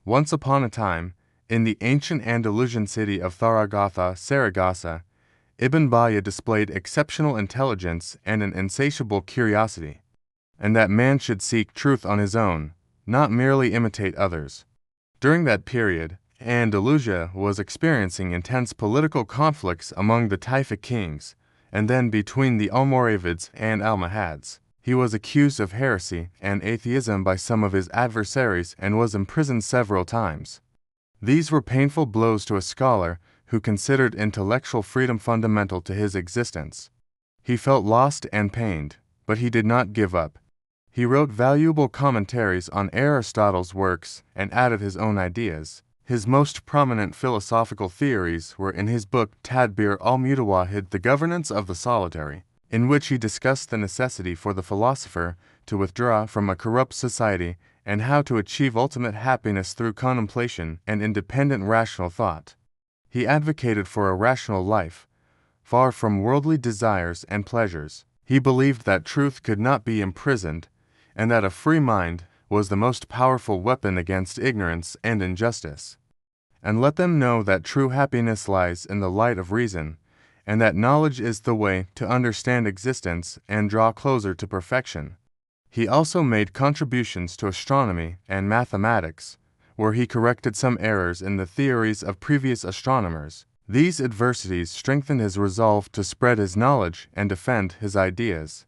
Once upon a time, in the ancient Andalusian city of Zaragoza, Ibn Bajjah displayed exceptional intelligence and an insatiable curiosity, and that man should seek truth on his own, not merely imitate others. During that period, Andalusia was experiencing intense political conflicts among the Taifa kings, and then between the Almoravids and Almohads. He was accused of heresy and atheism by some of his adversaries and was imprisoned several times. These were painful blows to a scholar who considered intellectual freedom fundamental to his existence. He felt lost and pained, but he did not give up. He wrote valuable commentaries on Aristotle's works and added his own ideas. His most prominent philosophical theories were in his book Tadbir al-Mutawahid, The Governance of the Solitary, in which he discussed the necessity for the philosopher to withdraw from a corrupt society and how to achieve ultimate happiness through contemplation and independent rational thought. He advocated for a rational life, far from worldly desires and pleasures. He believed that truth could not be imprisoned, and that a free mind was the most powerful weapon against ignorance and injustice. And let them know that true happiness lies in the light of reason, and that knowledge is the way to understand existence and draw closer to perfection. He also made contributions to astronomy and mathematics, where he corrected some errors in the theories of previous astronomers. These adversities strengthened his resolve to spread his knowledge and defend his ideas.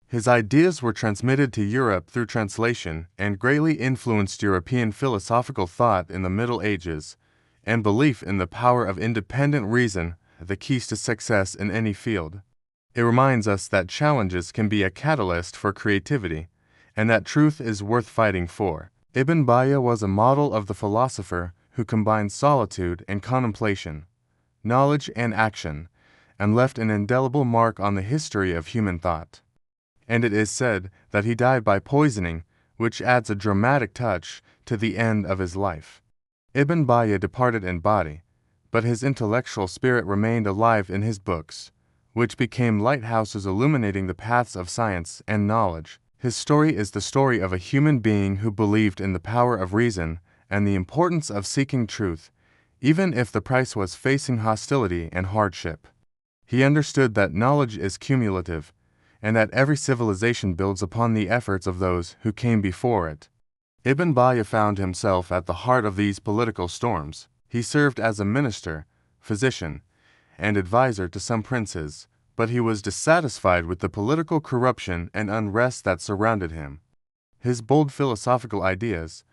His ideas were transmitted to Europe through translation and greatly influenced European philosophical thought in the Middle Ages, and belief in the power of independent reason, the keys to success in any field. It reminds us that challenges can be a catalyst for creativity, and that truth is worth fighting for. Ibn Bajjah was a model of the philosopher who combined solitude and contemplation, knowledge and action, and left an indelible mark on the history of human thought. And it is said that he died by poisoning, which adds a dramatic touch to the end of his life. Ibn Bajjah departed in body, but his intellectual spirit remained alive in his books, which became lighthouses illuminating the paths of science and knowledge. His story is the story of a human being who believed in the power of reason and the importance of seeking truth, even if the price was facing hostility and hardship. He understood that knowledge is cumulative, and that every civilization builds upon the efforts of those who came before it. Ibn Bajjah found himself at the heart of these political storms. He served as a minister, physician, and advisor to some princes, but he was dissatisfied with the political corruption and unrest that surrounded him. His bold philosophical ideas,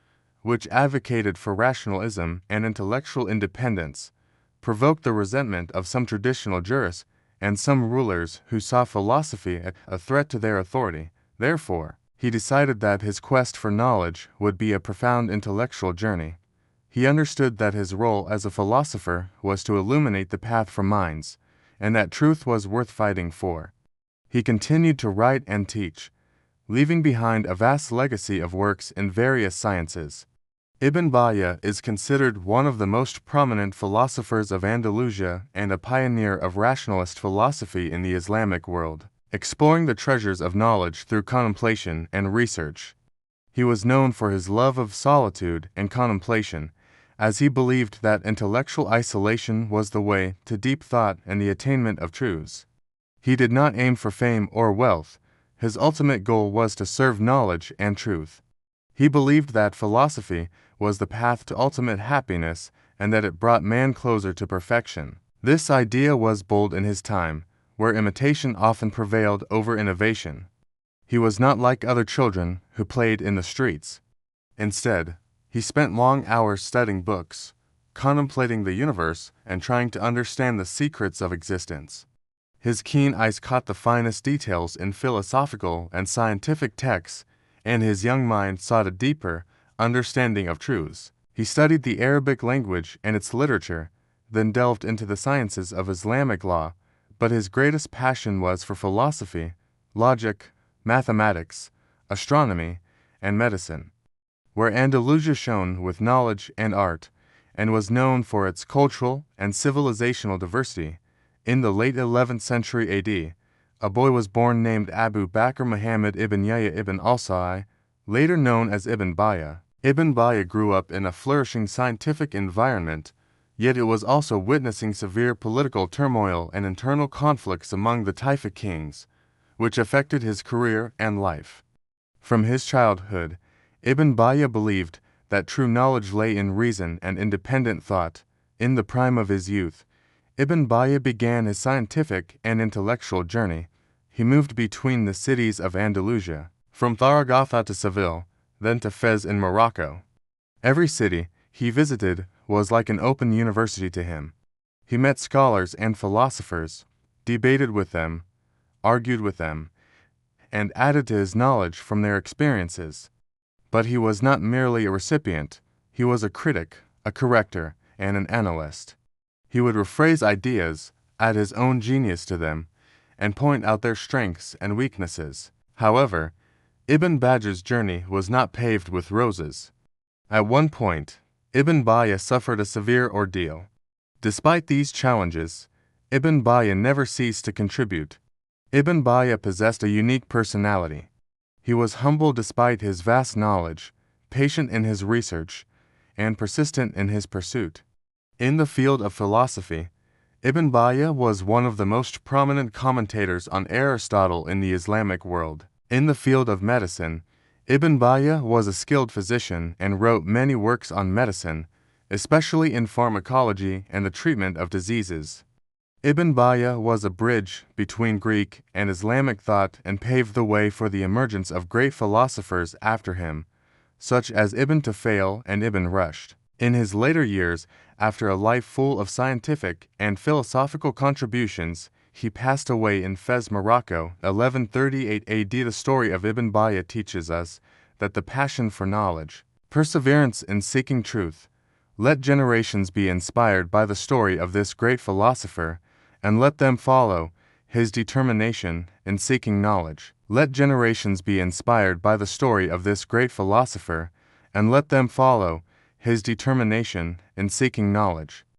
which advocated for rationalism and intellectual independence, provoked the resentment of some traditional jurists and some rulers who saw philosophy as a threat to their authority. Therefore, he decided that his quest for knowledge would be a profound intellectual journey. He understood that his role as a philosopher was to illuminate the path for minds, and that truth was worth fighting for. He continued to write and teach, leaving behind a vast legacy of works in various sciences. Ibn Bajjah is considered one of the most prominent philosophers of Andalusia and a pioneer of rationalist philosophy in the Islamic world, exploring the treasures of knowledge through contemplation and research. He was known for his love of solitude and contemplation, as he believed that intellectual isolation was the way to deep thought and the attainment of truths. He did not aim for fame or wealth. His ultimate goal was to serve knowledge and truth. He believed that philosophy was the path to ultimate happiness and that it brought man closer to perfection. This idea was bold in his time, where imitation often prevailed over innovation. He was not like other children who played in the streets. Instead, he spent long hours studying books, contemplating the universe, and trying to understand the secrets of existence. His keen eyes caught the finest details in philosophical and scientific texts, and his young mind sought a deeper understanding of truths. He studied the Arabic language and its literature, then delved into the sciences of Islamic law, but his greatest passion was for philosophy, logic, mathematics, astronomy, and medicine. Where Andalusia shone with knowledge and art, and was known for its cultural and civilizational diversity, in the late 11th century AD, a boy was born named Abu Bakr Muhammad ibn Yahya ibn al-Sa'i, later known as Ibn Bajjah. Ibn Bajjah grew up in a flourishing scientific environment, yet it was also witnessing severe political turmoil and internal conflicts among the Taifa kings, which affected his career and life. From his childhood, Ibn Bajjah believed that true knowledge lay in reason and independent thought. In the prime of his youth, Ibn Bajjah began his scientific and intellectual journey. He moved between the cities of Andalusia, from Zaragoza to Seville, then to Fez in Morocco. Every city he visited was like an open university to him. He met scholars and philosophers, debated with them, argued with them, and added to his knowledge from their experiences. But he was not merely a recipient, he was a critic, a corrector, and an analyst. He would rephrase ideas, add his own genius to them, and point out their strengths and weaknesses. However, Ibn Bajjah's journey was not paved with roses. At one point, Ibn Bajjah suffered a severe ordeal. Despite these challenges, Ibn Bajjah never ceased to contribute. Ibn Bajjah possessed a unique personality. He was humble despite his vast knowledge, patient in his research, and persistent in his pursuit. In the field of philosophy, Ibn Bajjah was one of the most prominent commentators on Aristotle in the Islamic world. In the field of medicine, Ibn Bajjah was a skilled physician and wrote many works on medicine, especially in pharmacology and the treatment of diseases. Ibn Bajjah was a bridge between Greek and Islamic thought and paved the way for the emergence of great philosophers after him, such as Ibn Tufayl and Ibn Rushd. In his later years, after a life full of scientific and philosophical contributions, he passed away in Fez, Morocco, 1138 AD. The story of Ibn Bajjah teaches us that the passion for knowledge, perseverance in seeking truth, let generations be inspired by the story of this great philosopher, and let them follow his determination in seeking knowledge. Let generations be inspired by the story of this great philosopher, and let them follow his determination in seeking knowledge.